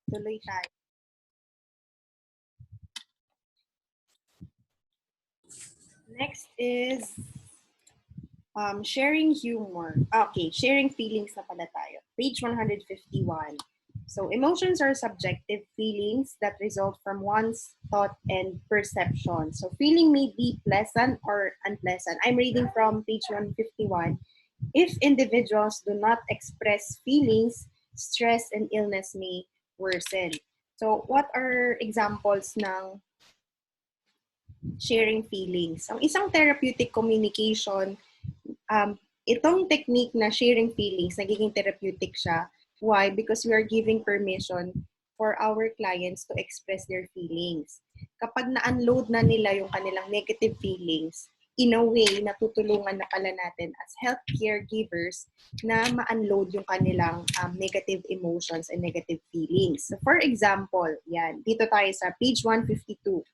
Tuloy tayo. Next is sharing humor. Okay, sharing feelings na pala tayo. Page 151. So, emotions are subjective feelings that result from one's thought and perception. So, feeling may be pleasant or unpleasant. I'm reading from page 151. If individuals do not express feelings, stress and illness may worsen. So, what are examples ng sharing feelings? Ang isang therapeutic communication, itong technique na sharing feelings, nagiging therapeutic siya. Why? Because we are giving permission for our clients to express their feelings. Kapag na-unload na nila yung kanilang negative feelings, in a way, natutulungan na pala natin as healthcare givers na ma-unload yung kanilang negative emotions and negative feelings. So for example, yan, dito tayo sa page 152.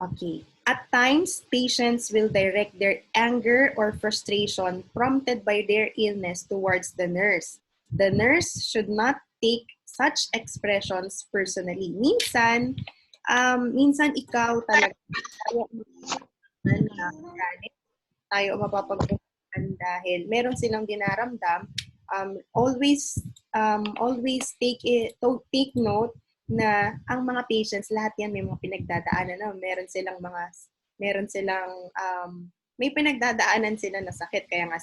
Okay. At times, patients will direct their anger or frustration prompted by their illness towards the nurse. The nurse should not take such expressions personally. Minsan ikaw talaga tayo mapapagpuntan dahil meron silang dinaramdam. Always take note na ang mga patients, lahat yan may mga pinagdadaanan na meron silang may pinagdadaanan sila na sakit, kaya nga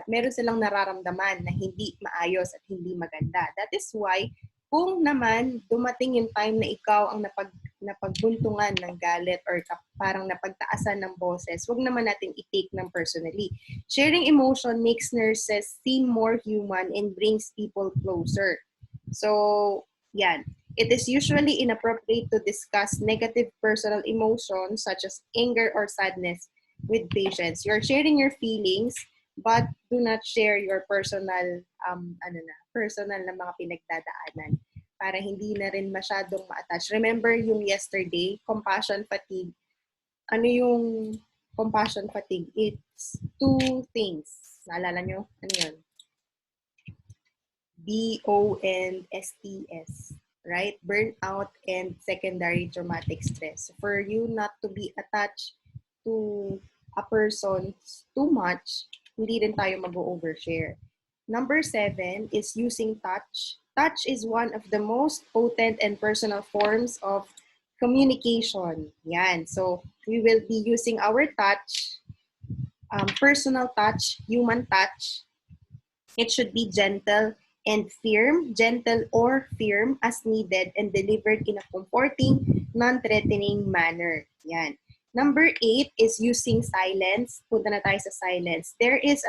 meron silang nararamdaman na hindi maayos at hindi maganda. That is why kung naman dumating yung time na ikaw ang napagbuntungan ng galit or parang napagtaasan ng boses, wag naman natin i-take ng personally. Sharing emotion makes nurses seem more human and brings people closer. So, yan. It is usually inappropriate to discuss negative personal emotions such as anger or sadness with patients. You're sharing your feelings, but do not share your personal na mga pinagdadaanan para hindi na rin masyadong ma-attach. Remember yung yesterday, compassion fatigue. Ano yung compassion fatigue? It's two things. Naalala nyo? Ano yun? BONSTS, right? Burnout and secondary traumatic stress. For you not to be attached to a person too much, hindi rin tayo mag-overshare. Number 7 is using touch. Touch is one of the most potent and personal forms of communication. Yan. So, we will be using our touch, personal touch, human touch. It should be gentle and firm, gentle or firm as needed and delivered in a comforting, non-threatening manner. Yan. Number 8 is using silence. Punta na tayo sa silence. There is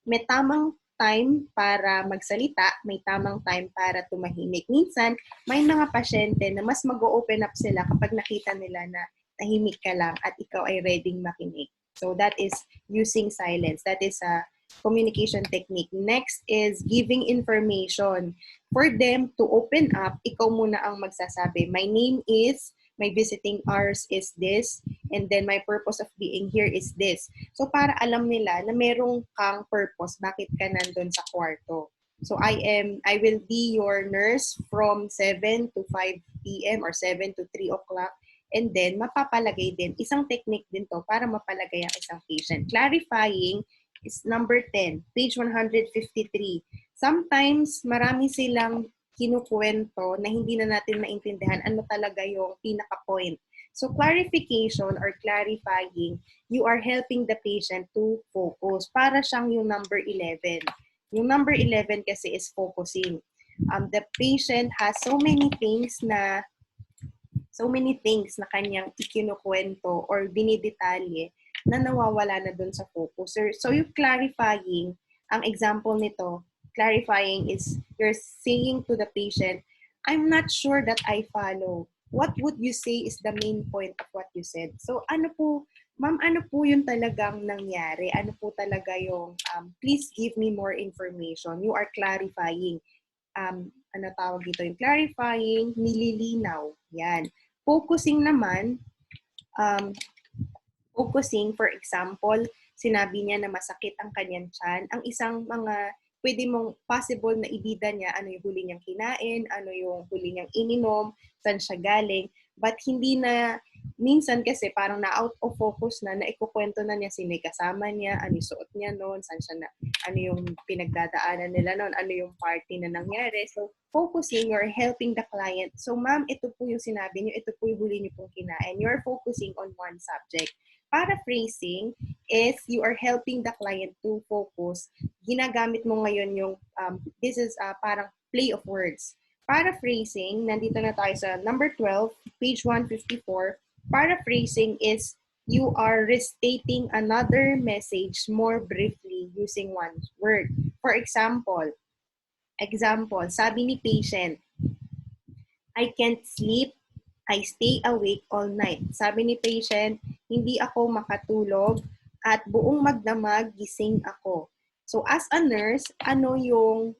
may tamang time para magsalita, may tamang time para tumahimik. Minsan, may mga pasyente na mas mag-open up sila kapag nakita nila na tahimik ka lang at ikaw ay ready makinig. So that is using silence. That is a communication technique. Next is giving information. For them to open up, ikaw muna ang magsasabi. My name is, my visiting hours is this, and then my purpose of being here is this. So para alam nila na merong kang purpose, bakit ka nandun sa kwarto. So I will be your nurse from 7 to 5 p.m. or 7 to 3 o'clock. And then mapapalagay din, isang technique din to para mapalagay ang isang patient. Clarifying is number 10, page 153. Sometimes marami silang kinukwento na hindi na natin maintindihan ano talaga yung pinaka-point. So clarification or clarifying, you are helping the patient to focus. Para siyang yung number 11. Yung number 11 kasi is focusing. The patient has so many things na kanyang ikinukwento or dinidetalye na nawawala na dun sa focus. So yung clarifying, ang example nito, clarifying is you're saying to the patient, I'm not sure that I follow. What would you say is the main point of what you said? So ano po, ma'am, ano po yung talagang nangyari? Ano po talaga yung, please give me more information. You are clarifying. Ano tawag dito? Yung clarifying, nililinaw. Yan. Focusing naman, focusing, for example, sinabi niya na masakit ang kanyang tiyan. Ang isang mga pwede mong possible na ibida niya ano yung huli niyang kinain, ano yung huli niyang ininom, saan siya galing. But hindi na, minsan kasi parang na-out of focus na ikukwento na niya sino yung kasama niya, ano yung suot niya noon, saan siya na, ano yung pinagdadaanan nila noon, ano yung party na nangyari. So, focusing, you're helping the client. So, ma'am, ito po yung sinabi niyo, ito po yung huli niyo pong kinain. You're focusing on one subject. Paraphrasing is you are helping the client to focus. Ginagamit mo ngayon yung, this is parang play of words. Paraphrasing, nandito na tayo sa number 12, page 154. Paraphrasing is you are restating another message more briefly using one word. For example, sabi ni patient, I can't sleep, I stay awake all night. Sabi ni patient, hindi ako makatulog at buong magdamag gising ako. So as a nurse, ano yung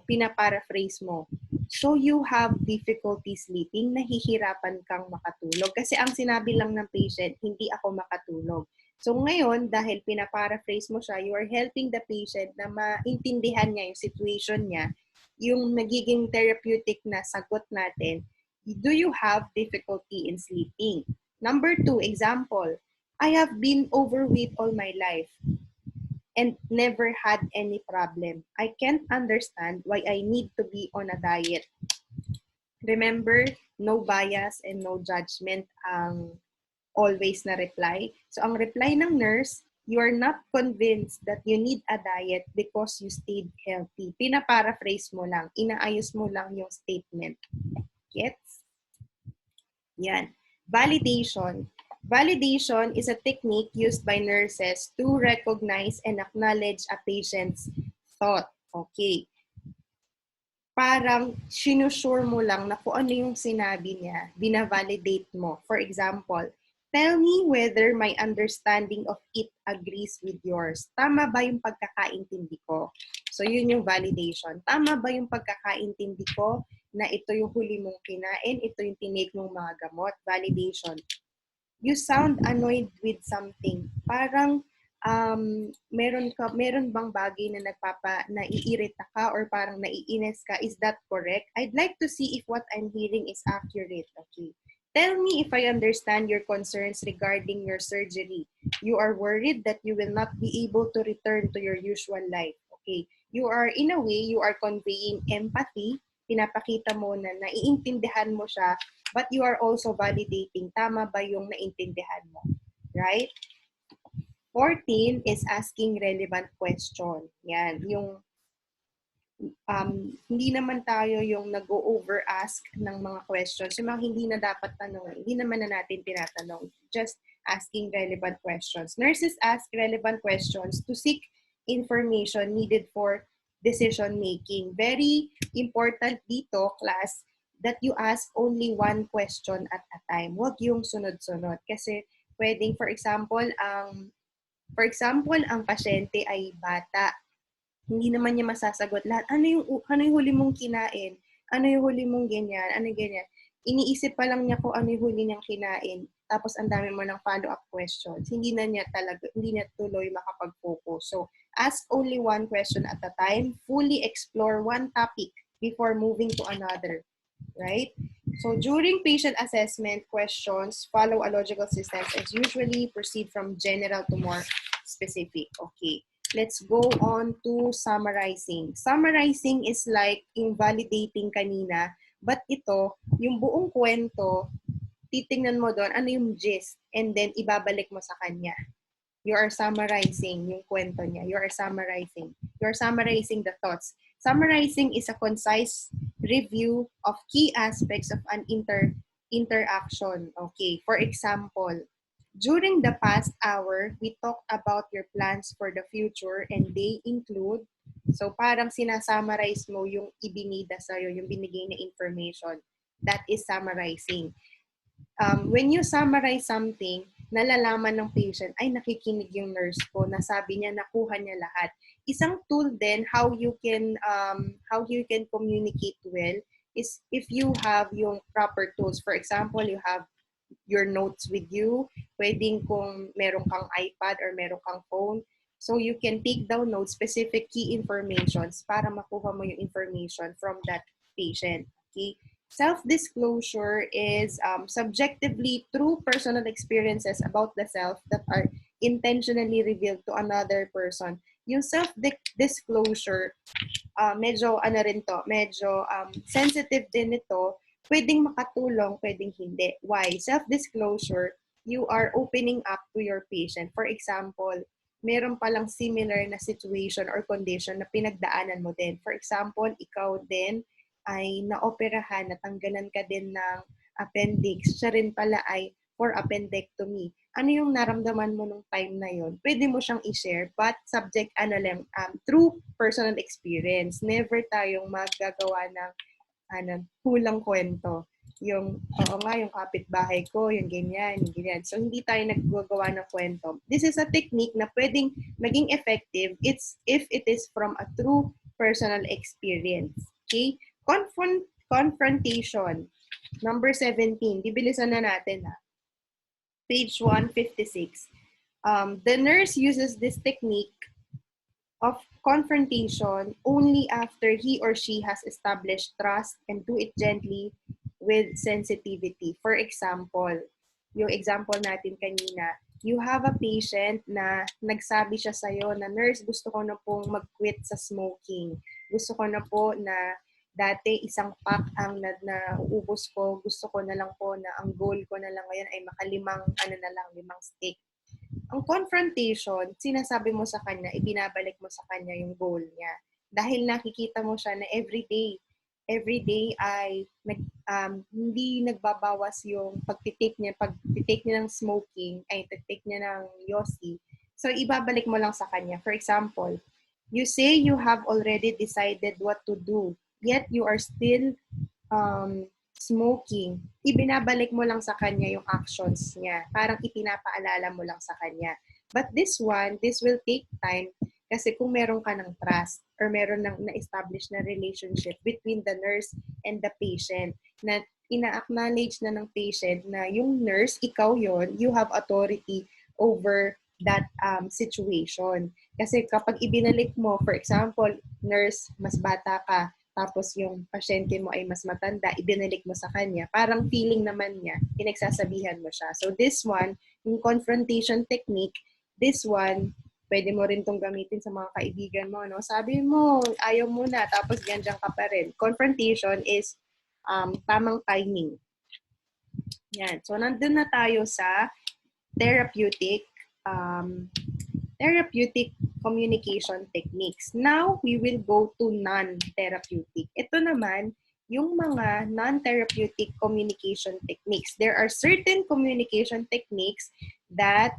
pinaparaphrase mo? So you have difficulty sleeping, nahihirapan kang makatulog. Kasi ang sinabi lang ng patient, hindi ako makatulog. So ngayon, dahil pinaparaphrase mo siya, you are helping the patient na maintindihan niya yung situation niya, yung nagiging therapeutic na sagot natin, do you have difficulty in sleeping? Number 2, example, I have been overweight all my life and never had any problem. I can't understand why I need to be on a diet. Remember, no bias and no judgment ang always na reply. So ang reply ng nurse, you are not convinced that you need a diet because you stayed healthy. Pinaparaphrase mo lang, inaayos mo lang yung statement. Gets? Yan. Validation. Validation is a technique used by nurses to recognize and acknowledge a patient's thought. Okay. Parang sinusure mo lang na kung ano yung sinabi niya, binavalidate mo. For example, tell me whether my understanding of it agrees with yours. Tama ba yung pagkakaintindi ko? So yun yung validation. Tama ba yung pagkakaintindi ko na ito yung huli mong kinain, ito yung tinake mong mga gamot? Validation. You sound annoyed with something. Parang meron bang bagay na naiirita ka or parang naiinis ka? Is that correct? I'd like to see if what I'm hearing is accurate. Okay. Tell me if I understand your concerns regarding your surgery. You are worried that you will not be able to return to your usual life. Okay. You are, in a way, you are conveying empathy. Pinapakita mo na naiintindihan mo siya, but you are also validating, tama ba yung naintindihan mo? Right? 14 is asking relevant question. Yan, yung hindi naman tayo yung nag-o-over-ask ng mga questions. Yung mga hindi na dapat tanong, hindi naman na natin tinatanong. Just asking relevant questions. Nurses ask relevant questions to seek information needed for decision-making. Very important dito, class, that you ask only one question at a time. Huwag yung sunod-sunod. Kasi pwedeng, for example, ang pasyente ay bata. Hindi naman niya masasagot lahat. Ano yung huli mong kinain? Ano yung huli mong ganyan? Ano ganyan? Iniisip pa lang niya kung ano yung huli niyang kinain. Tapos ang dami mo ng follow-up questions. Hindi na tuloy makapag-focus. So, ask only one question at a time. Fully explore one topic before moving to another. Right? So, during patient assessment questions, follow a logical system and usually proceed from general to more specific. Okay. Let's go on to summarizing. Summarizing is like invalidating kanina, but ito, yung buong kwento, titingnan mo doon, ano yung gist, and then ibabalik mo sa kanya. You are summarizing yung kwento niya. You are summarizing the thoughts. Summarizing is a concise review of key aspects of an interaction. Okay, for example, during the past hour, we talked about your plans for the future and they include, so parang sinasummarize mo yung ibinida sa'yo, yung binigay na information. That is summarizing. When you summarize something, nalalaman ng patient, ay nakikinig yung nurse ko, nasabi niya, nakuha niya lahat. Isang tool din, how you can communicate well, is if you have yung proper tools. For example, you have your notes with you. Pwedeng kung meron kang iPad or meron kang phone, So you can take down notes, specific key informations para makuha mo yung information from that patient. Okay? Self-disclosure is subjectively true personal experiences about the self that are intentionally revealed to another person. Yung self-disclosure, medyo ano rin to, medyo sensitive din ito. Pwedeng makatulong, pwedeng hindi. Why? Self-disclosure, you are opening up to your patient. For example, meron palang similar na situation or condition na pinagdaanan mo din. For example, ikaw din ay naoperahan, natanggalan ka din ng appendix. Siya rin pala ay for appendectomy. Ano yung naramdaman mo nung time na yon? Pwede mo siyang i-share, but subject through personal experience. Never tayong magagawa ng hulang kwento. Yung, oo nga, yung kapitbahay ko, yung ganyan, yung ganyan. So, hindi tayo naggagawa ng kwento. This is a technique na pwedeng maging effective if it is from a true personal experience. Okay? Confrontation. Number 17. Bibilisan na natin, ha? Page 156. The nurse uses this technique of confrontation only after he or she has established trust and do it gently with sensitivity. For example, yung example natin kanina, you have a patient na nagsabi siya sa'yo na, nurse, gusto ko na pong mag-quit sa smoking. Gusto ko na po na dati isang pack ang nauubos ko. Gusto ko na lang po na ang goal ko na lang ngayon ay makalimang, limang stick. Ang confrontation, sinasabi mo sa kanya, ibinabalik mo sa kanya yung goal niya. Dahil nakikita mo siya na everyday ay hindi nagbabawas yung pagtitake niya ng smoking, ay pagtitake niya ng yosi. So, ibabalik mo lang sa kanya. For example, you say you have already decided what to do, yet you are still smoking. Ibinabalik mo lang sa kanya yung actions niya. Parang ipinapaalala mo lang sa kanya. But this will take time kasi kung meron ka ng trust or meron ng na-establish na relationship between the nurse and the patient na ina-acknowledge na ng patient na yung nurse, ikaw yon, you have authority over that situation. Kasi kapag ibinalik mo, for example, nurse, mas bata ka, tapos yung pasyente mo ay mas matanda, ibinalik mo sa kanya, parang feeling naman niya, pinagsasabihan mo siya. So this one, yung confrontation technique, this one, pwede mo rin tong gamitin sa mga kaibigan mo, no? Sabi mo, ayaw mo na, tapos ganyan ka pa rin. Confrontation is tamang timing. Yan. So, nandun na tayo sa therapeutic communication techniques. Now, we will go to non-therapeutic. Ito naman, yung mga non-therapeutic communication techniques. There are certain communication techniques that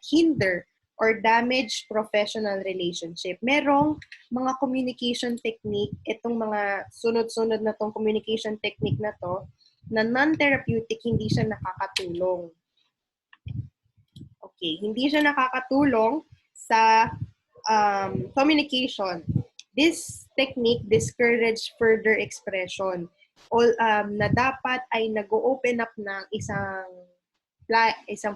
hinder or damage professional relationship. Merong mga communication technique, itong mga sunod-sunod na tong communication technique na to, na non-therapeutic, hindi siya nakakatulong. Okay, hindi siya nakakatulong sa communication. This technique discourage further expression. Na dapat ay nag-open up ng isang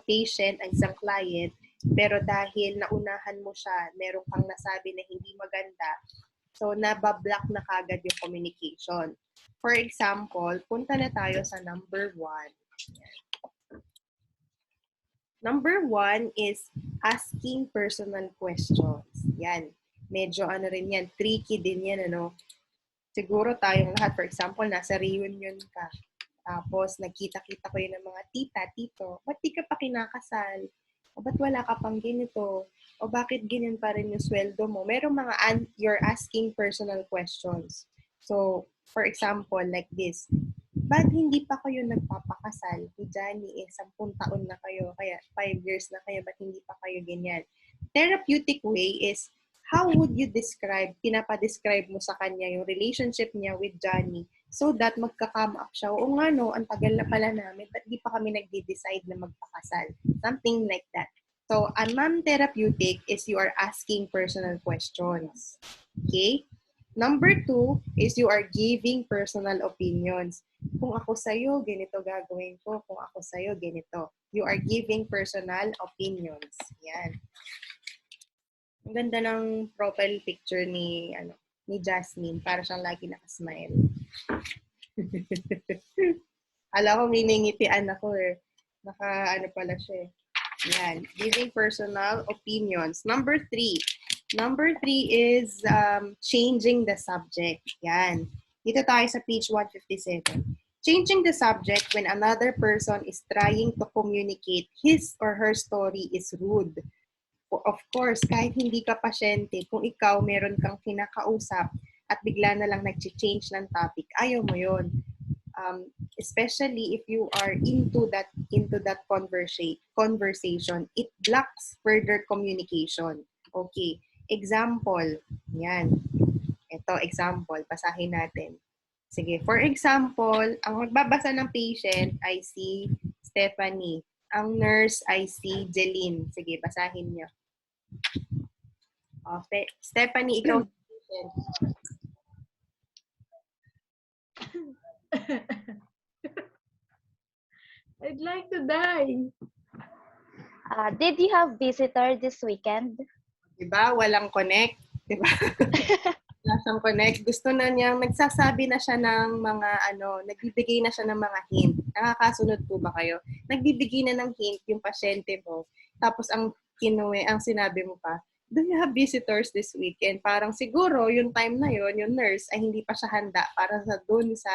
patient, ang isang client, pero dahil naunahan mo siya, meron kang nasabi na hindi maganda, so nabablock na kagad yung communication. For example, punta na tayo sa number 1. Number 1 is asking personal questions. Yan. Medyo rin yan, tricky din yan, ano. Siguro tayong lahat, for example, nasa reunion ka. Tapos, nagkita-kita ko yun ng mga tita, tito. Ba't di ka pa kinakasal? O ba't wala ka pang ganito? O bakit ganyan pa rin yung sweldo mo? Merong mga you're asking personal questions. So, for example, like this. Ba't hindi pa kayo nagpapakasal? Si Johnny, 10 taon na kayo, kaya 5 years na kayo, ba't hindi pa kayo ganyan? Therapeutic way is, how would you pinapadescribe mo sa kanya yung relationship niya with Johnny so that magka-come up siya, o nga no, ang tagal na pala namin, ba't di pa kami nagde-decide na magpakasal? Something like that. So, a non-therapeutic is you are asking personal questions. Okay? Number 2 is you are giving personal opinions. Kung ako sa'yo, ganito gagawin ko. Kung ako sa'yo, ganito. You are giving personal opinions. Yan. Ang ganda ng profile picture ni Jasmine. Para siyang lagi nakasmile. Alam ko, miningitian ako eh. Naka, pala siya eh. Yan. Giving personal opinions. Number 3. Number 3 is changing the subject. Yan. Dito tayo sa page 157. Changing the subject when another person is trying to communicate his or her story is rude. Of course, kahit hindi ka pasyente, kung ikaw meron kang kinakausap at bigla na lang nag-change ng topic, ayaw mo yun. Especially if you are into that conversation, it blocks further communication. Okay, example. Yan. Ito, example. Basahin natin. Sige, for example, ang magbabasa ng patient ay si Stephanie. Ang nurse ay si Jeline. Sige, basahin niyo. Okay. Stephanie, ikaw si patient. I'd like to die. Did you have visitor this weekend? Diba? Walang connect. Diba? Wala siyang connect. Gusto na niyang, nagsasabi na siya ng mga, nagbibigay na siya ng mga hint. Nakakasunod po ba kayo? Nagbibigay na ng hint yung pasyente mo. Tapos ang sinabi mo pa, do you have visitors this weekend? Parang siguro, yung time na yon, yung nurse ay hindi pa siya handa para dun sa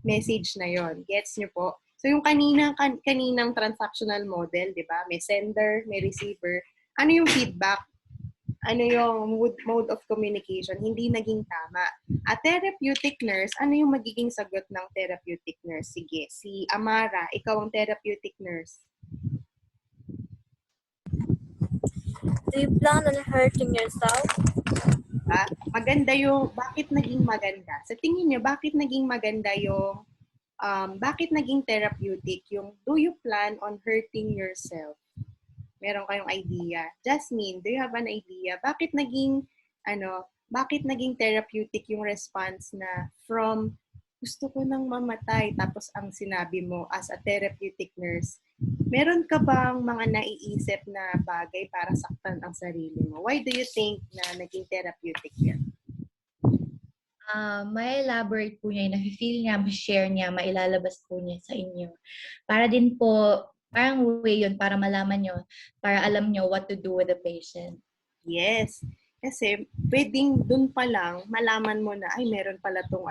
message na yon. Gets niyo po? So yung kaninang transactional model, di ba? May sender, may receiver. Ano yung feedback? Ano yung mode of communication? Hindi naging tama. A therapeutic nurse, ano yung magiging sagot ng therapeutic nurse? Sige, si Amara, ikaw ang therapeutic nurse. Do you plan on hurting yourself? Maganda yung, bakit naging maganda? Sa tingin niyo, bakit naging maganda yung, bakit naging therapeutic yung, do you plan on hurting yourself? Meron kayong idea? Jasmine, do you have an idea? Bakit naging therapeutic yung response na from, gusto ko nang mamatay, tapos ang sinabi mo as a therapeutic nurse, meron ka bang mga naiisip na bagay para saktan ang sarili mo? Why do you think na naging therapeutic yan? May elaborate po niya, na-feel niya, ma-share niya, mailalabas po niya sa inyo. Para din po, parang way yun para malaman nyo, para alam nyo what to do with the patient. Yes. Kasi pwedeng dun pa lang malaman mo na ay meron pala tong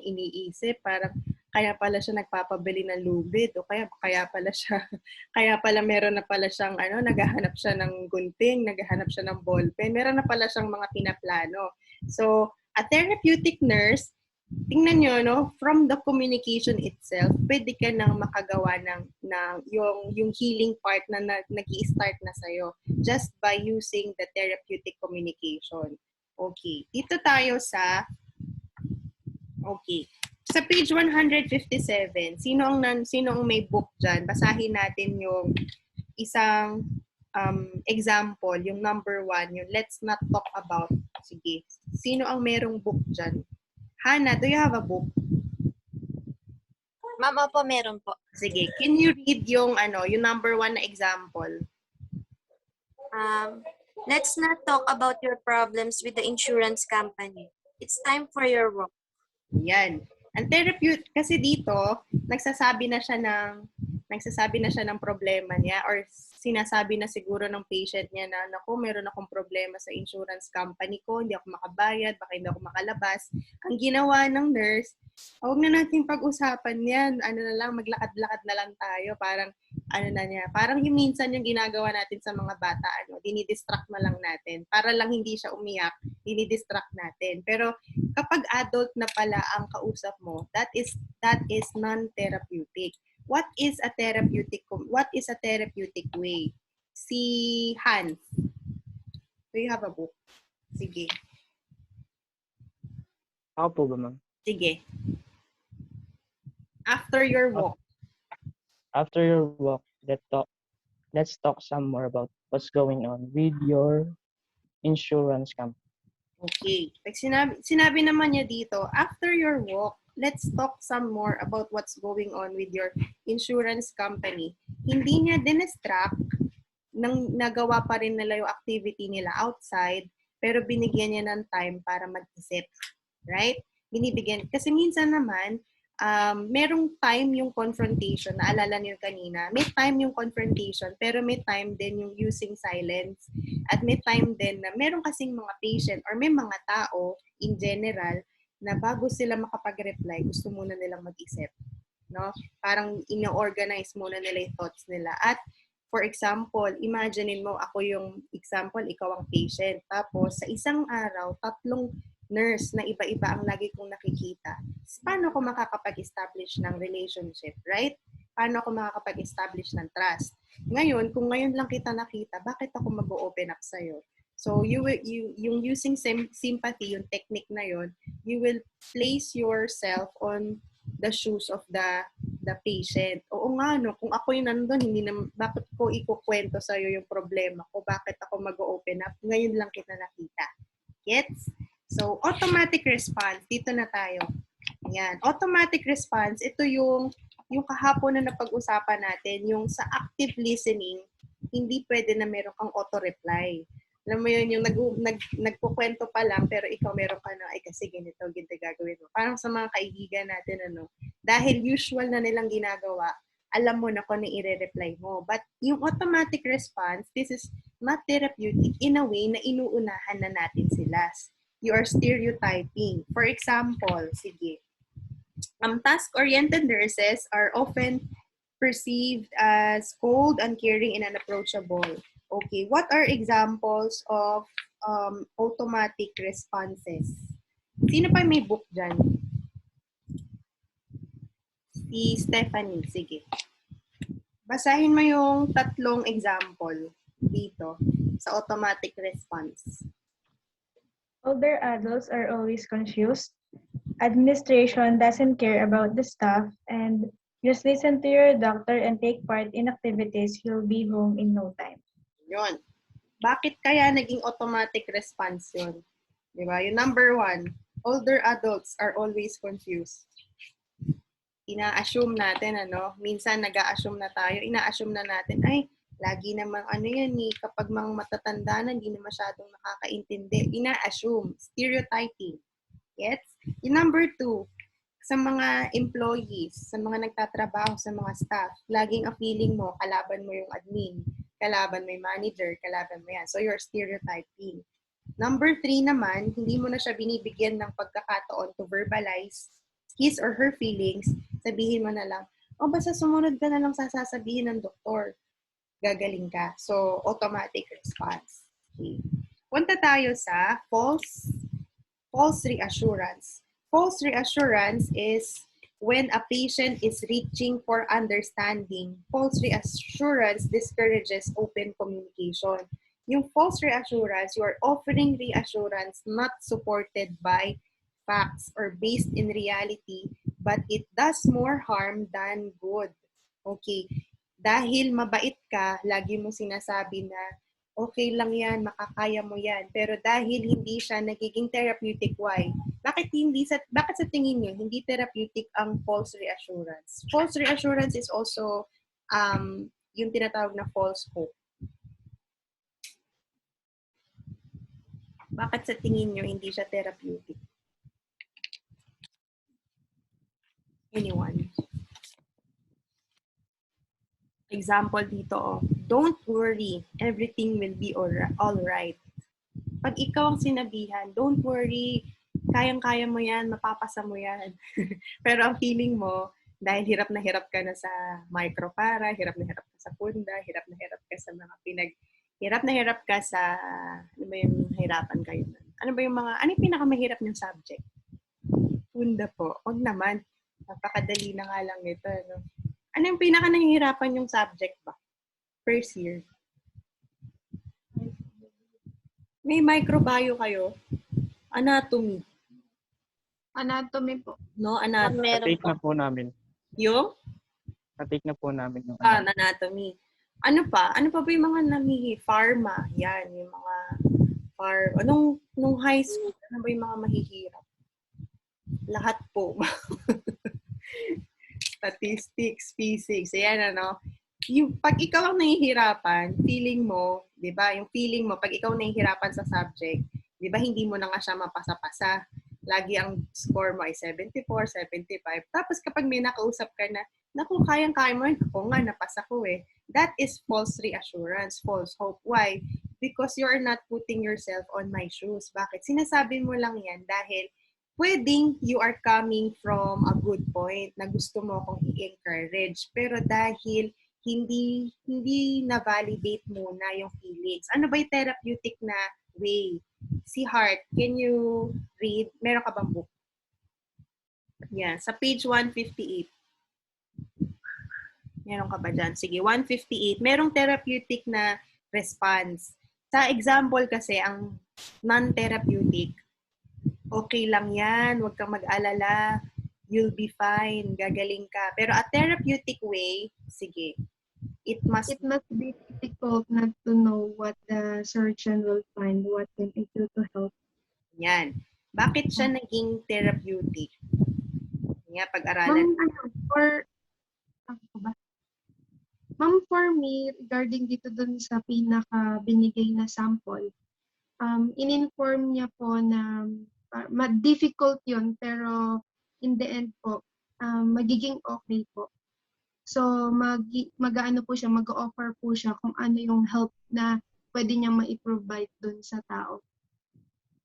iniisip, parang kaya pala siya nagpapabili ng lubid o kaya pala meron na pala siyang naghahanap siya ng gunting, naghahanap siya ng ballpen, meron na pala siyang mga pinaplano. So, a therapeutic nurse, tingnan nyo, no, from the communication itself, pwede ka nang makagawa ng yung healing part na nag-i-start na sa'yo just by using the therapeutic communication. Okay. Dito tayo sa page 157, sino ang may book dyan? Basahin natin yung isang example, yung number 1, yung let's not talk about. Sige. Sino ang merong book dyan? Hannah, do you have a book? Ma'am, opo, meron po. Sige, can you read yung number 1 na example? Let's not talk about your problems with the insurance company. It's time for your work. Yan. Ang therapeutic kasi dito, nagsasabi na siya ng problema niya or sinasabi na siguro ng patient niya na, naku, meron akong problema sa insurance company ko, hindi ako makabayad, baka hindi ako makalabas. Ang ginawa ng nurse, huwag na natin pag-usapan yan. Maglakad-lakad na lang tayo. Parang yung minsan yung ginagawa natin sa mga bata, dinidistract na lang natin. Para lang hindi siya umiyak, dinidistract natin. Pero kapag adult na pala ang kausap mo, that is non-therapeutic. What is a therapeutic way? Si Hans. Do you have a book? Sige. Ako po ba, ma'am? Sige. After your walk. After your walk, let's talk some more about what's going on with your insurance company. Okay. Like sinabi naman niya dito, after your walk, let's talk some more about what's going on with your insurance company. Hindi niya dinestract nang nagawa pa rin nila yung activity nila outside, pero binigyan niya ng time para mag-isip. Right? Binibigyan. Kasi minsan naman, merong time yung confrontation, naalala niyo kanina, may time yung confrontation, pero may time din yung using silence. At may time din na meron kasing mga patient or may mga tao in general na bago sila makapag-reply, gusto muna nilang mag-isip. No? Parang ino-organize muna nila yung thoughts nila. At for example, imaginein mo ako yung example, ikaw ang patient. Tapos sa isang araw, 3 nurse na iba-iba ang lagi kong nakikita. Paano ako makakapag-establish ng relationship, right? Paano ako makakapag-establish ng trust? Ngayon, kung ngayon lang kita nakita, bakit ako mag-open up sa'yo? So, yung using sympathy, yung technique na yun, you will place yourself on the shoes of the patient. Oo nga, no, kung ako yung nandun, bakit ko ikukwento sa'yo yung problema ko? Bakit ako mag-open up? Ngayon lang kita nakita. Gets? So, automatic response. Dito na tayo. Ayan. Automatic response, ito yung kahapon na napag-usapan natin, yung sa active listening, hindi pwede na meron kang auto-reply. Alam mo yun, yung nagkukwento pa lang, pero ikaw meron ka na, ay kasi ganito gagawin mo. Parang sa mga kaibigan natin, dahil usual na nilang ginagawa, alam mo na kung ano i-reply mo. But yung automatic response, this is not therapeutic in a way na inuunahan na natin sila. You are stereotyping. For example, sige, task-oriented nurses are often perceived as cold, uncaring, and unapproachable. Okay, what are examples of automatic responses? Sino pa may book dyan? Si Stephanie, sige. Basahin mo yung 3 example dito sa automatic response. Older adults are always confused. Administration doesn't care about the staff, and just listen to your doctor and take part in activities, you'll be home in no time. Yun. Bakit kaya naging automatic response yun? Diba? Yung number 1, older adults are always confused. Ina-assume natin, minsan nag-a-assume na tayo, ina-assume na natin, ay, lagi namang yan kapag mga matatanda na, hindi na masyadong nakakaintindi. Ina-assume, stereotyping. Yes? Yung number 2, sa mga employees, sa mga nagtatrabaho, sa mga staff, laging ang feeling mo, kalaban mo yung admin, kalaban mo yung manager, kalaban mo yan. So, you're stereotyping. Number 3 naman, hindi mo na siya binibigyan ng pagkakataon to verbalize his or her feelings. Sabihin mo na lang, basta sumunod ka na lang sa sasabihin ng doktor. Gagaling ka. So, automatic response. Okay. Punta tayo sa false reassurance. False reassurance is when a patient is reaching for understanding. False reassurance discourages open communication. Yung false reassurance, you are offering reassurance not supported by facts or based in reality, but it does more harm than good. Okay. Dahil mabait ka, lagi mo sinasabi na, okay lang yan, makakaya mo yan. Pero dahil hindi siya nagiging therapeutic, why? Bakit sa tingin niyo hindi therapeutic ang false reassurance? False reassurance is also yung tinatawag na false hope. Bakit sa tingin niyo hindi siya therapeutic? Anyone? Example dito, don't worry, everything will be all right. Pag ikaw ang sinabihan, don't worry, kayang-kaya mo yan, mapapasa mo yan. Pero ang feeling mo, dahil hirap na hirap ka na sa micropara, hirap na hirap ka sa punda, hirap na hirap ka sa mga hirap na hirap ka sa, ano ba yung hirapan kayo? Ano yung pinakamahirap ng subject? Punda po. Huwag naman. Napakadali na nga lang ito, no? Ano yung pinaka-nahihirapan yung subject ba? First year. May microbio kayo? Anatomy. Anatomy po. No, anatomy. Meron Na-take po. na po namin. Yung? Na-take na po namin yung Anatomy. Ano pa? Ano pa ba yung mga pharma? Yan, yung mga nung high school, ano ba yung mga mahihirap? Lahat po. Statistics, physics, ayan ano. Pag ikaw ang nahihirapan, feeling mo, di ba, yung feeling mo, pag ikaw nahihirapan sa subject, di ba, hindi mo na nga siya mapasa-pasa. Lagi ang score mo ay 74, 75. Tapos kapag may nakausap ka na, naku, kayang-kaya mo, ako nga, napasa ko eh. That is false reassurance, false hope. Why? Because you're not putting yourself on my shoes. Bakit? Sinasabi mo lang yan dahil pwedeng you are coming from a good point na gusto mo akong i-encourage. Pero dahil hindi na-validate muna yung feelings. Ano ba yung therapeutic na way? Si Heart, can you read? Meron ka bang book? Yan, sa page 158. Meron ka ba dyan? Sige, 158. Merong therapeutic na response. Sa example kasi, ang non-therapeutic, okay lang yan, huwag kang mag-alala, you'll be fine, gagaling ka. Pero a therapeutic way, sige, it must be difficult not to know what the surgeon will find, what can it do to help. yan. Bakit siya naging therapeutic? Nga, pag-aralan. Ma'am, for me, regarding dito dun sa pinaka binigay na sample, in-inform niya po na difficult yun, pero in the end po, magiging okay po. So, mag-ano po siya, mag-offer po siya kung ano yung help na pwede niya ma-provide dun sa tao.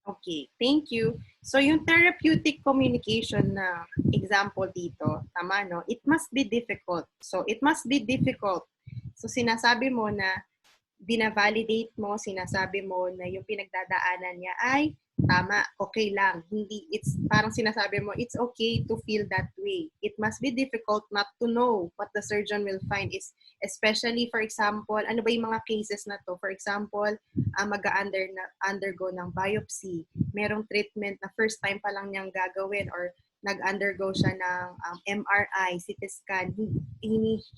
Okay, thank you. So, yung therapeutic communication na example dito, tama, no? It must be difficult. So, it must be difficult. So, sinasabi mo na bina-validate mo, sinasabi mo na yung pinagdadaanan niya ay tama, okay lang. Hindi, it's parang sinasabi mo, it's okay to feel that way. It must be difficult not to know what the surgeon will find is, especially, for example, ano ba yung mga cases na to? For example, mag-undergo ng biopsy. Merong treatment na first time pa lang niyang gagawin or nag-undergo siya ng MRI, CT scan,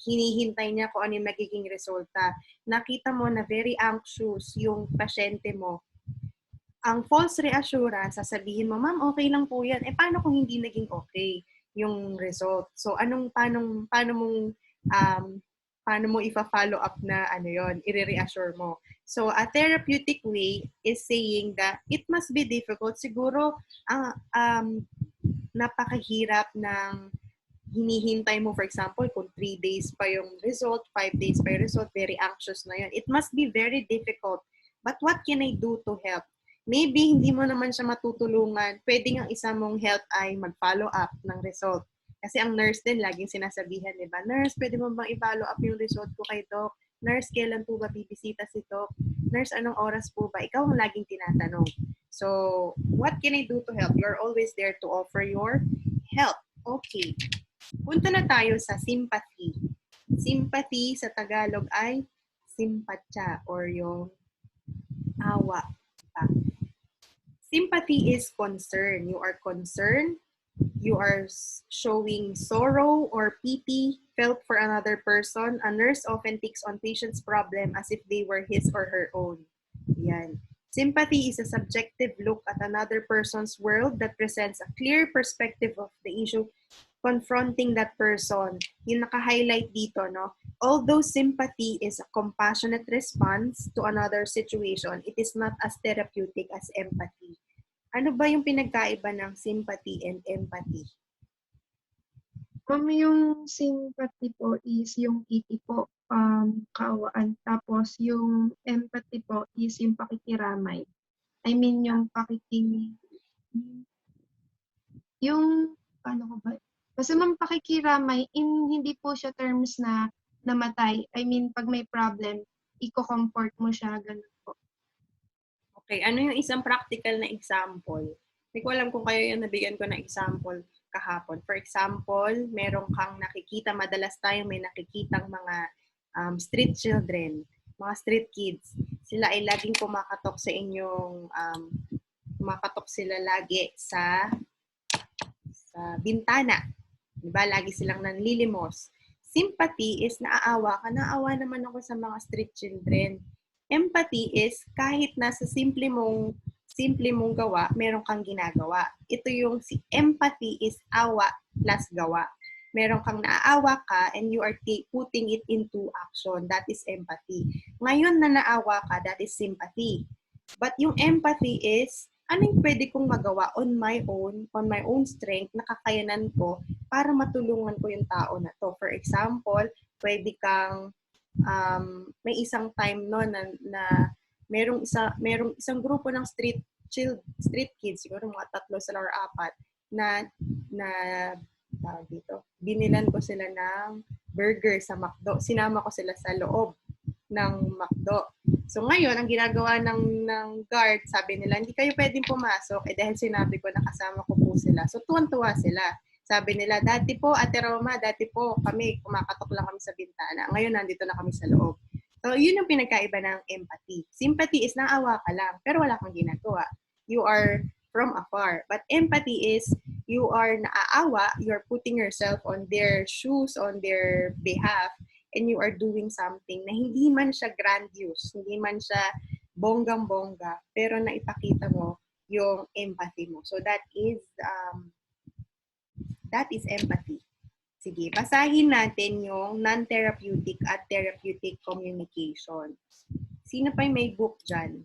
hinihintay niya kung ano yung magiging resulta. Nakita mo na very anxious yung pasyente mo. Ang false reassurance, sasabihin mo, ma'am, okay lang po yan. Paano kung hindi naging okay yung result? So, paano mo ifa-follow up na i-reassure mo? So, a therapeutic way is saying that it must be difficult. Siguro, napakahirap ng hinihintay mo, for example, kung 3 days pa yung result, 5 days pa yung result, very anxious na yun. It must be very difficult. But what can I do to help? Maybe hindi mo naman siya matutulungan. Pwede ang isa mong help ay mag-follow up ng result. Kasi ang nurse din, laging sinasabihan, di ba? Nurse, pwede mo bang i-follow up yung result ko kay Doc? Nurse, kailan po ba bibisita si Doc? Nurse, anong oras po ba? Ikaw ang laging tinatanong. So, what can I do to help? You're always there to offer your help. Okay. Punta na tayo sa sympathy. Sympathy sa Tagalog ay simpatya or yung awa. Sympathy is concern. You are concerned. You are showing sorrow or pity felt for another person. A nurse often takes on patient's problem as if they were his or her own. Yan. Sympathy is a subjective look at another person's world that presents a clear perspective of the issue confronting that person. Yung naka-highlight dito, no? Although sympathy is a compassionate response to another situation, it is not as therapeutic as empathy. Ano ba yung pinagkaiba ng sympathy and empathy? Yung sympathy po is yung pity po, kaawaan. Tapos yung empathy po is yung pakikiramay. I mean, yung paano ko ba? Kasi pakikiramay, hindi po siya terms na namatay. I mean, pag may problem, i-comfort mo siya, ganun po. Okay, ano yung isang practical na example? Hindi ko alam kung kayo yung nabigyan ko ng example kahapon. For example, meron kang nakikita, madalas tayo may nakikitang mga street children, mga street kids. Sila ay laging kumakatok sa inyong, kumakatok sila lagi sa bintana. Diba? Lagi silang nanlilimos. Sympathy is naaawa ka. Naawa naman ako sa mga street children. Empathy is kahit nasa simple mong gawa, meron kang ginagawa. Ito yung si empathy is awa plus gawa. Meron kang naaawa ka and you are putting it into action. That is empathy. Ngayon na naawa ka, that is sympathy. But yung empathy is, anong pwede kong magawa on my own strength, nakakayanan ko para matulungan ko yung tao na to. For example, pwede kang, may isang time no na merong isang grupo ng street kids, siguro mga 3 sila or 4, na dito, binilan ko sila ng burger sa McDo. Sinama ko sila sa loob ng McDo. So ngayon, ang ginagawa ng guard, sabi nila, hindi kayo pwedeng pumasok dahil sinabi ko na kasama ko po sila. So tuwan-tuwa sila. Sabi nila, dati po, Ate Roma, dati po kami, kumakatok lang kami sa bintana. Ngayon, nandito na kami sa loob. So yun yung pinagkaiba ng empathy. Sympathy is naawa ka lang, pero wala kang ginagawa. You are from afar. But empathy is, you are naaawa, you are putting yourself on their shoes, on their behalf, and you are doing something na hindi man siya grandiose, hindi man siya bonggang-bongga, pero naipakita mo yung empathy mo. So that is empathy. Sige, basahin natin yung non-therapeutic at therapeutic communication. Sino pa may book dyan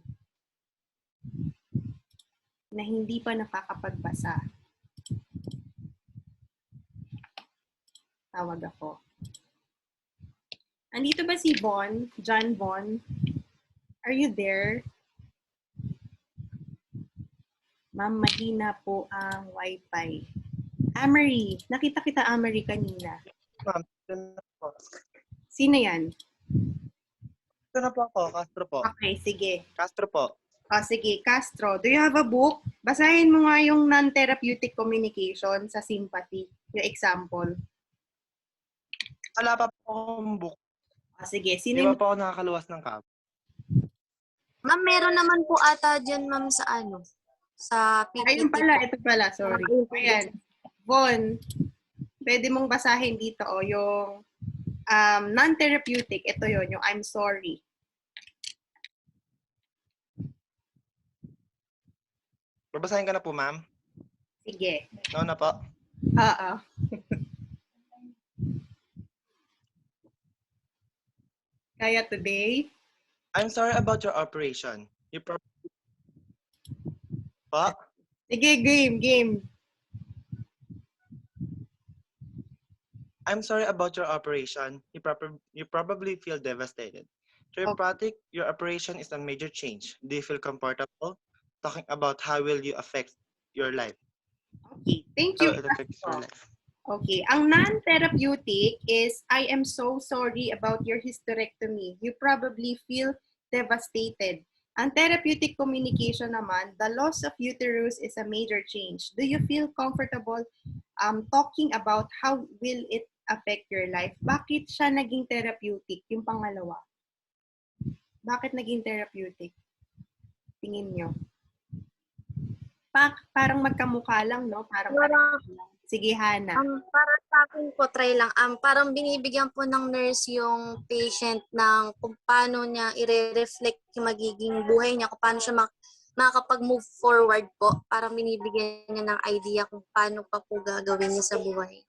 na hindi pa nakakapagbasa? Tawag ako. Andito ba si Bon? John Bon? Are you there? Ma'am, mahina po ang wifi. Amory. Nakita kita, Amory, kanina. Ma'am, ito na po. Sino yan? Ito na po ako, Castro po. Okay, sige. Castro po. Sige, Castro. Do you have a book? Basahin mo nga yung non-therapeutic communication sa sympathy. Yung example. Wala pa po akong book. Sige, Di sino ba po ako nakakaluwas ng kap? Ma'am, meron naman po ata dyan, ma'am, sa sa PPT. Ayun pala, po. ito pala, sorry. Ayan. Von, pwede mong basahin dito yung non-therapeutic. Ito yon, yung I'm sorry. Babasahin ka na po, ma'am? Sige. No na po. Oo. Kaya today? I'm sorry about your operation. You probably... Po? Sige, game. I'm sorry about your operation. You probably feel devastated. Therapeutic, your operation is a major change. Do you feel comfortable talking about how will you affect your life? Okay, thank How you. it affects your life? Okay, ang non-therapeutic is, I am so sorry about your hysterectomy. You probably feel devastated. Ang therapeutic communication naman, the loss of uterus is a major change. Do you feel comfortable talking about how will it affect your life? Bakit siya naging therapeutic? Yung pangalawa. Bakit naging therapeutic? Tingin nyo. Parang magkamukha lang, no? Parang sige, Hana. Para sa akin po, try lang. Parang binibigyan po ng nurse yung patient ng kung paano niya i-reflect yung magiging buhay niya, kung paano siya makakapag-move forward po. Parang binibigyan niya ng idea kung paano pa po gagawin niya sa buhay.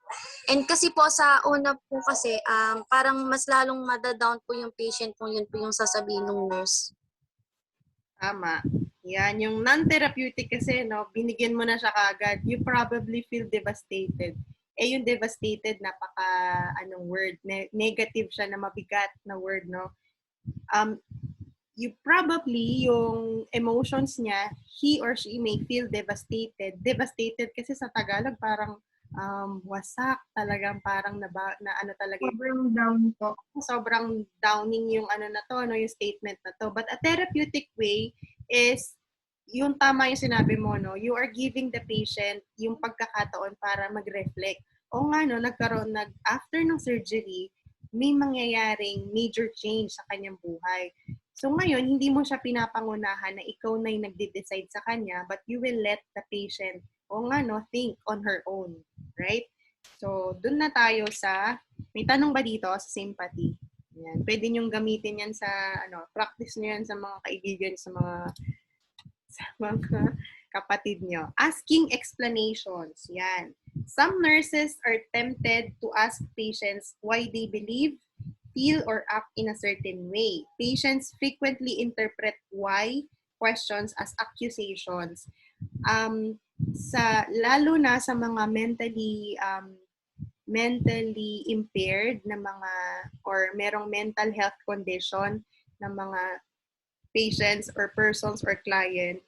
And kasi po sa una po kasi, parang mas lalong madadown po yung patient kung yun po yung sasabihin ng nurse. Tama. Yan, yung non-therapeutic kasi, no, binigyan mo na siya kagad. You probably feel devastated. Yung devastated, word, negative siya na mabigat na word, no? You probably, yung emotions niya, he or she may feel devastated. Devastated kasi sa Tagalog, parang wasak, talagang parang talaga. Sobrang down po. Sobrang downing yung yung statement na to. But a therapeutic way is, yung tama yung sinabi mo, no? You are giving the patient yung pagkakataon para mag-reflect. O nga, no, after ng surgery, may mangyayaring major change sa kanyang buhay. So ngayon, hindi mo siya pinapangunahan na ikaw na yung nagde-decide sa kanya, but you will let the patient, think on her own. Right? So, dun na tayo sa, may tanong ba dito sa sympathy? Yan. Pwede niyong gamitin yan sa, practice niyo yan sa mga kaibigan, sa mga kapatid niyo. Asking explanations. Yan. Some nurses are tempted to ask patients why they believe, feel, or act in a certain way. Patients frequently interpret why questions as accusations. Lalo na sa mga mentally impaired na mga or merong mental health condition na mga patients or persons or clients,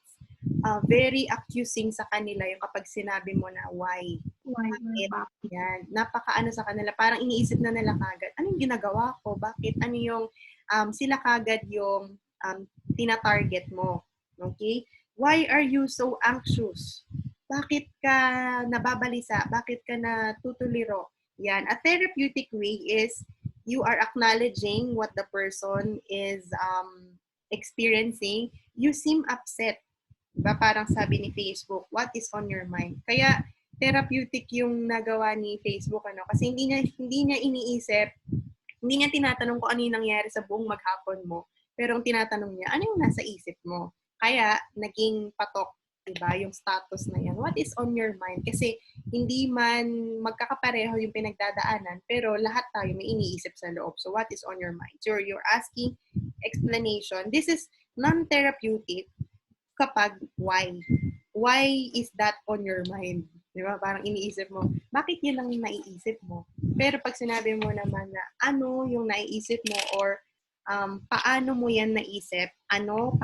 very accusing sa kanila yung kapag sinabi mo na why. Why or Bakit? bakit? Yan. Napakaano sa kanila. Parang iniisip na nila kagad, anong ginagawa ko? Bakit? Ano yung, sila kagad yung tina-target mo. Okay? Why are you so anxious? Bakit ka nababalisa? Bakit ka natutuliro? Yan. A therapeutic way is you are acknowledging what the person is experiencing. You seem upset. Diba? Parang sabi ni Facebook, what is on your mind? Kaya therapeutic yung nagawa ni Facebook, kasi hindi niya iniisip, hindi niya tinatanong kung ano yung nangyari sa buong maghapon mo, pero ang tinatanong niya, ano yung nasa isip mo? Kaya naging patok, diba, yung status na yan. What is on your mind? Kasi hindi man magkakapareho yung pinagdadaanan, pero lahat tayo may iniisip sa loob. So what is on your mind? So you're asking explanation. This is non-therapeutic kapag why. Why is that on your mind? Di ba? Parang iniisip mo, bakit yun lang yung naiisip mo? Pero pag sinabi mo naman na ano yung naiisip mo or paano mo yan naisip, paano,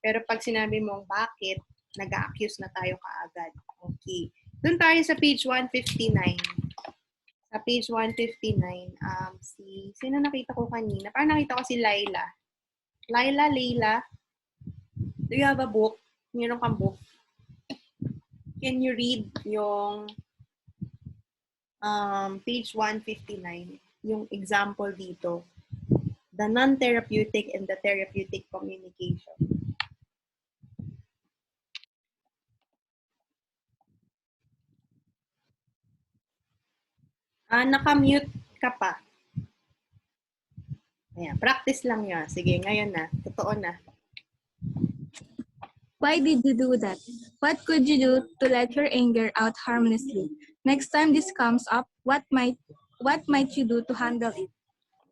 pero pag sinabi mo bakit, nag-a-accuse na tayo kaagad. Okay. Doon tayo sa page 159. Sa page 159, sino nakita ko kanina? Parang nakita ko si Laila. Leila, do you have a book? Meron kang book? Can you read yung page 159, yung example dito? The non-therapeutic and the therapeutic communication. Naka-mute ka pa. Ayan, practice lang yun. Sige, ngayon na. Totoo na. Why did you do that? What could you do to let your anger out harmlessly? Next time this comes up, what might you do to handle it?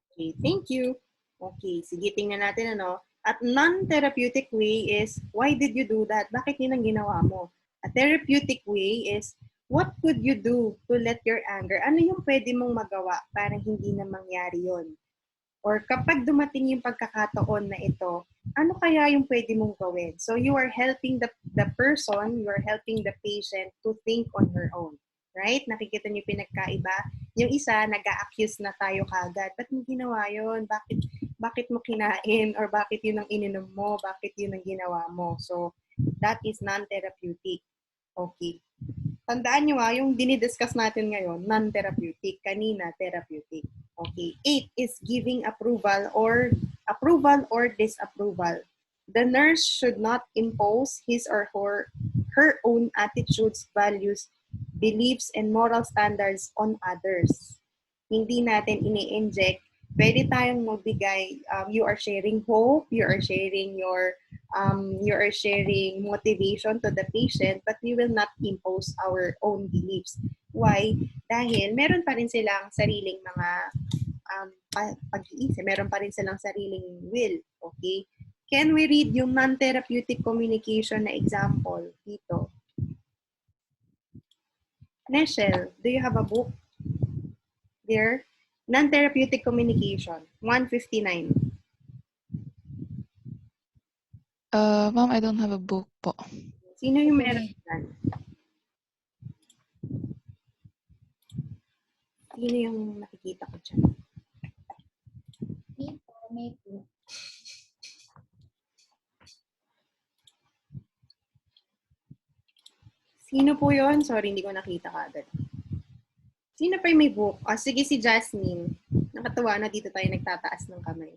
Okay, thank you. Okay, sige, tingnan natin At non-therapeutic way is, why did you do that? Bakit yun ang ginawa mo? A therapeutic way is, what could you do to let your anger? Ano yung pwede mong magawa para hindi na mangyari yun? Or kapag dumating yung pagkakataon na ito, ano kaya yung pwede mong gawin? So you are helping the person, you are helping the patient to think on her own. Right? Nakikita niyo pinagkaiba? Yung isa, nag-a-accuse na tayo kagad. Ba't mo ginawa yun? Bakit mo kinain? Or bakit yun ang ininom mo? Bakit yun ang ginawa mo? So, that is non-therapeutic. Okay. Tandaan nyo yung dinidiscuss natin ngayon, non-therapeutic. Kanina, therapeutic. Okay. 8 is giving approval or disapproval. The nurse should not impose his or her own attitudes, values, beliefs, and moral standards on others. Hindi natin ini-inject. Pwede tayong magbigay, you are sharing hope, you are sharing motivation to the patient, but we will not impose our own beliefs. Why? Dahil meron pa rin silang sariling mga pag-iisip, meron pa rin silang sariling will. Okay? Can we read yung non-therapeutic communication na example dito? Neshel, do you have a book there? Non-therapeutic communication, 159. Ma'am, I don't have a book po. Sino yung meron yan? Sino yung nakikita ko dyan? May po. Sino po yun? Sorry, hindi ko nakita agad. Sino pa yung may book? Sige, si Jasmine. Nakatawa na dito tayo nagtataas ng kamay.